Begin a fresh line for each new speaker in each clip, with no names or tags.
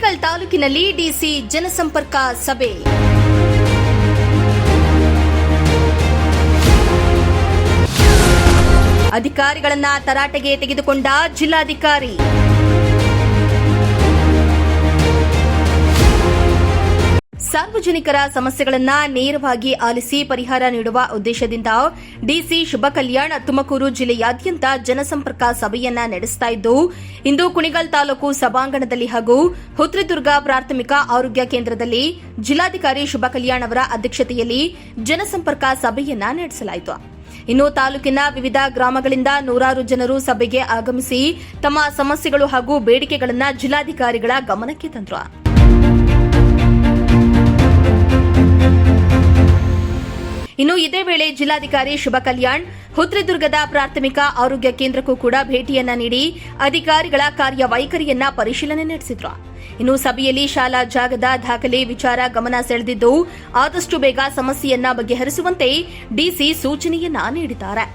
ಕುಣಿಗಲ್ ತಾಲೂಕಿನಲ್ಲಿ ಡಿಸಿ ಜನಸಂಪರ್ಕ ಸಭೆ. ಅಧಿಕಾರಿಗಳನ್ನ ತರಾಟೆಗೆ ತೆಗೆದುಕೊಂಡ ಜಿಲ್ಲಾಧಿಕಾರಿ. ಸಾರ್ವಜನಿಕರ ಸಮಸ್ಯೆಗಳನ್ನು ನೇರವಾಗಿ ಆಲಿಸಿ ಪರಿಹಾರ ನೀಡುವ ಉದ್ದೇಶದಿಂದ ಡಿಸಿ ಶುಭ ಕಲ್ಯಾಣ್ ತುಮಕೂರು ಜಿಲ್ಲೆಯಾದ್ಯಂತ ಜನಸಂಪರ್ಕ ಸಭೆಯನ್ನ ನಡೆಸುತ್ತಿದ್ದು, ಇಂದು ಕುಣಿಗಲ್ ತಾಲೂಕು ಸಭಾಂಗಣದಲ್ಲಿ ಹಾಗೂ ಹುತ್ರಿದುರ್ಗ ಪ್ರಾಥಮಿಕ ಆರೋಗ್ಯ ಕೇಂದ್ರದಲ್ಲಿ ಜಿಲ್ಲಾಧಿಕಾರಿ ಶುಭ ಕಲ್ಯಾಣ್ ಅವರ ಅಧ್ಯಕ್ಷತೆಯಲ್ಲಿ ಜನಸಂಪರ್ಕ ಸಭೆಯನ್ನ ನಡೆಸಲಾಯಿತು. ಇನ್ನು ತಾಲೂಕಿನ ವಿವಿಧ ಗ್ರಾಮಗಳಿಂದ ನೂರಾರು ಜನರು ಸಭೆಗೆ ಆಗಮಿಸಿ ತಮ್ಮ ಸಮಸ್ಯೆಗಳು ಹಾಗೂ ಬೇಡಿಕೆಗಳನ್ನು ಜಿಲ್ಲಾಧಿಕಾರಿಗಳ ಗಮನಕ್ಕೆ ತಂದರು. ಇನ್ನು ಇದೇ ವೇಳೆ ಜಿಲ್ಲಾಧಿಕಾರಿ ಶುಭ ಕಲ್ಯಾಣ್ ಹುತ್ರಿದುರ್ಗದ ಪ್ರಾಥಮಿಕ ಆರೋಗ್ಯ ಕೇಂದ್ರಕ್ಕೂ ಕೂಡ ಭೇಟಿಯನ್ನ ನೀಡಿ ಅಧಿಕಾರಿಗಳ ಕಾರ್ಯವೈಖರಿಯನ್ನ ಪರಿಶೀಲನೆ ನಡೆಸಿದ್ರು. ಇನ್ನು ಸಭೆಯಲ್ಲಿ ಶಾಲಾ ಜಾಗದ ದಾಖಲೆ ವಿಚಾರ ಗಮನ ಸೆಳೆದಿದ್ದು, ಆದಷ್ಟು ಬೇಗ ಸಮಸ್ಯೆಯನ್ನ ಬಗೆಹರಿಸುವಂತೆ ಡಿಸಿ ಸೂಚನೆಯನ್ನ ನೀಡಿದ್ದಾರೆ.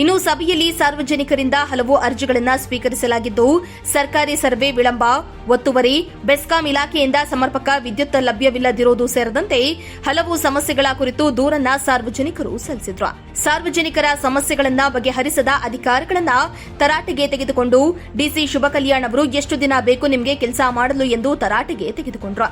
ಇನ್ನು ಸಭೆಯಲ್ಲಿ ಸಾರ್ವಜನಿಕರಿಂದ ಹಲವು ಅರ್ಜಿಗಳನ್ನು ಸ್ವೀಕರಿಸಲಾಗಿದ್ದು, ಸರ್ಕಾರಿ ಸರ್ವೆ ವಿಳಂಬ, ಒತ್ತುವರಿ, ಬೆಸ್ಕಾಂ ಇಲಾಖೆಯಿಂದ ಸಮರ್ಪಕ ವಿದ್ಯುತ್ ಲಭ್ಯವಿಲ್ಲದಿರುವುದು ಸೇರಿದಂತೆ ಹಲವು ಸಮಸ್ಯೆಗಳ ಕುರಿತು ದೂರನ್ನ ಸಾರ್ವಜನಿಕರು ಸಲ್ಲಿಸಿದ್ರು. ಸಾರ್ವಜನಿಕರ ಸಮಸ್ಯೆಗಳನ್ನು ಬಗೆಹರಿಸದ ಅಧಿಕಾರಿಗಳನ್ನ ತರಾಟೆಗೆ ತೆಗೆದುಕೊಂಡು ಡಿಸಿ ಶುಭ ಕಲ್ಯಾಣ್ ಅವರು ಎಷ್ಟು ದಿನ ಬೇಕು ನಿಮಗೆ ಕೆಲಸ ಮಾಡಲು ಎಂದು ತರಾಟೆಗೆ ತೆಗೆದುಕೊಂಡ್ರು.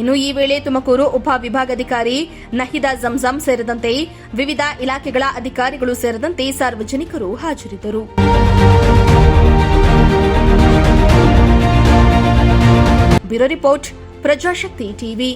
ಇನ್ನು ಈ ವೇಳೆ ತುಮಕೂರು ಉಪ ವಿಭಾಗಾಧಿಕಾರಿ ನಹಿದಾ ಜಂಜಂ ಸೇರಿದಂತೆ ವಿವಿಧ ಇಲಾಖೆಗಳ ಅಧಿಕಾರಿಗಳು ಸೇರಿದಂತೆ ಸಾರ್ವಜನಿಕರು ಹಾಜರಿದ್ದರು. Bureau report, Prajashakti TV.